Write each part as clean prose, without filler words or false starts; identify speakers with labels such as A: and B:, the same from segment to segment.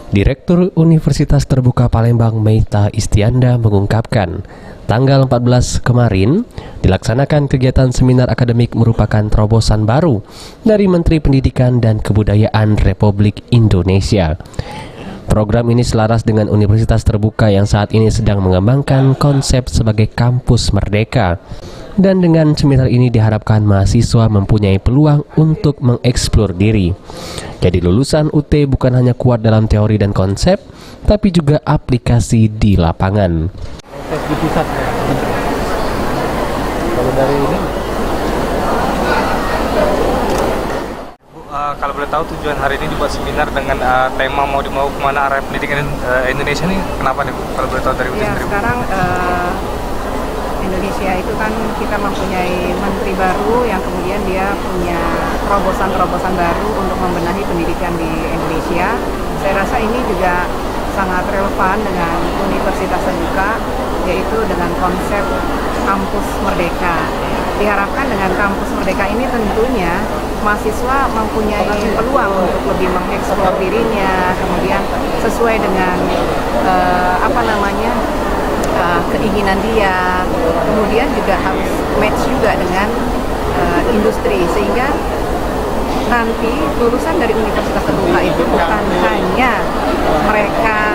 A: Direktur Universitas Terbuka Palembang Meita Istianda mengungkapkan, tanggal 14 kemarin dilaksanakan kegiatan seminar akademik merupakan terobosan baru dari Menteri Pendidikan dan Kebudayaan Republik Indonesia. Program ini selaras dengan Universitas Terbuka yang saat ini sedang mengembangkan konsep sebagai kampus merdeka. Dan dengan seminar ini diharapkan mahasiswa mempunyai peluang untuk mengeksplor diri. Jadi lulusan UT bukan hanya kuat dalam teori dan konsep, tapi juga aplikasi di lapangan.
B: Tes di pusat ya. Kalau dari ini,
C: kalau boleh tahu tujuan hari ini dibuat seminar dengan tema mau kemana arah pendidikan Indonesia ini kenapa nih Bu? Kalau boleh tahu dari Bu sendiri.
D: Sekarang Indonesia itu kan kita mempunyai menteri baru yang kemudian dia punya terobosan-terobosan baru untuk membenahi pendidikan di Indonesia. Saya rasa ini juga sangat relevan dengan Universitas Terbuka, yaitu dengan konsep kampus merdeka. Diharapkan dengan kampus merdeka ini tentunya mahasiswa mempunyai peluang untuk lebih mengeksplor dirinya, kemudian sesuai dengan keinginan dia, kemudian juga harus match juga dengan industri, sehingga nanti lulusan dari Universitas Terbuka itu bukan hanya mereka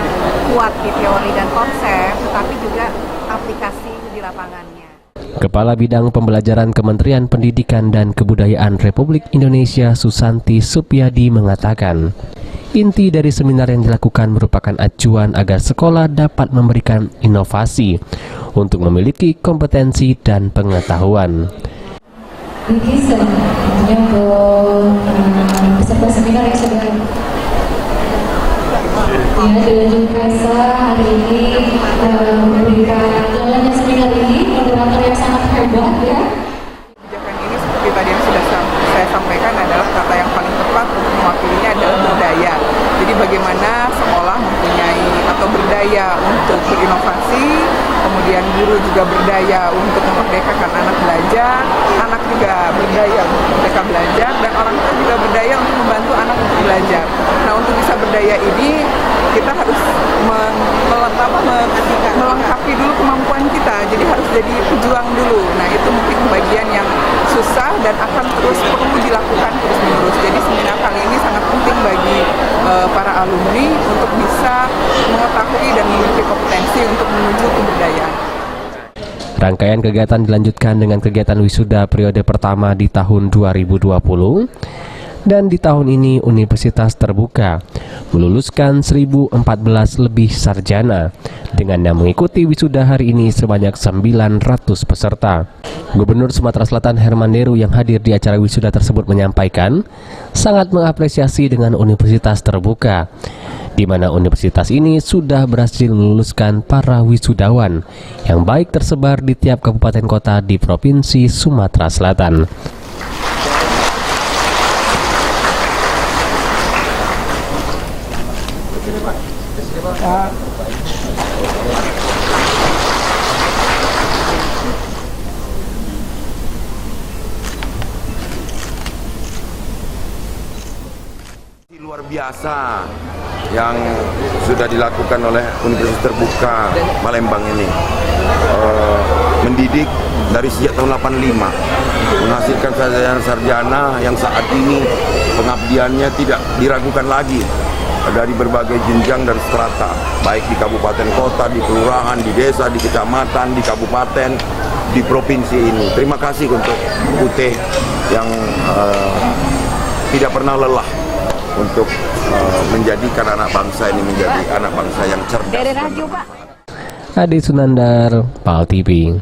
D: kuat di teori dan konsep, tetapi juga aplikasi di lapangannya.
A: Kepala Bidang Pembelajaran Kementerian Pendidikan dan Kebudayaan Republik Indonesia Susanti Supyadi mengatakan, inti dari seminar yang dilakukan merupakan acuan agar sekolah dapat memberikan inovasi untuk memiliki kompetensi dan pengetahuan.
E: Ini sebenarnya peserta seminar yang sudah dengan Jumkasa hari ini memberikan jalannya seminar ini, moderator yang sangat hebat ya.
D: Kebijakan ini seperti tadi yang sudah saya sampaikan adalah kata yang paling tepat untuk mewakilinya adalah berdaya. Jadi bagaimana sekolah mempunyai atau berdaya untuk berinovasi, kemudian guru juga berdaya untuk memerdekakan anak belajar, anak juga berdaya untuk mereka belajar, dan orang tua juga berdaya untuk membantu anak untuk belajar. Nah, untuk bisa berdaya ini kita harus melengkapi dulu kemampuan kita, jadi harus jadi pejuang dulu. Nah, itu mungkin bagian yang susah dan akan terus perlu dilakukan terus-menerus. Jadi seminar kali ini sangat penting bagi para alumni untuk bisa mengetahui dan memiliki kompetensi untuk menuju kebudayaan.
A: Rangkaian kegiatan dilanjutkan dengan kegiatan wisuda periode pertama di tahun 2020. Dan di tahun ini Universitas Terbuka meluluskan 1014 lebih sarjana dengan yang mengikuti wisuda hari ini sebanyak 900 peserta. Gubernur Sumatera Selatan Herman Deru yang hadir di acara wisuda tersebut menyampaikan sangat mengapresiasi dengan Universitas Terbuka, di mana universitas ini sudah berhasil meluluskan para wisudawan yang baik tersebar di tiap kabupaten kota di Provinsi Sumatera Selatan.
F: Luar biasa yang sudah dilakukan oleh Universitas Terbuka Palembang ini, mendidik dari sejak tahun 85, menghasilkan sarjana yang saat ini pengabdiannya tidak diragukan lagi dari berbagai jenjang dan strata, baik di kabupaten kota, di kelurahan, di desa, di kecamatan, di kabupaten, di provinsi ini. Terima kasih untuk UT yang tidak pernah lelah untuk menjadikan anak bangsa ini menjadi anak bangsa yang cerdas.
A: Adi Sunandar, PAL TV.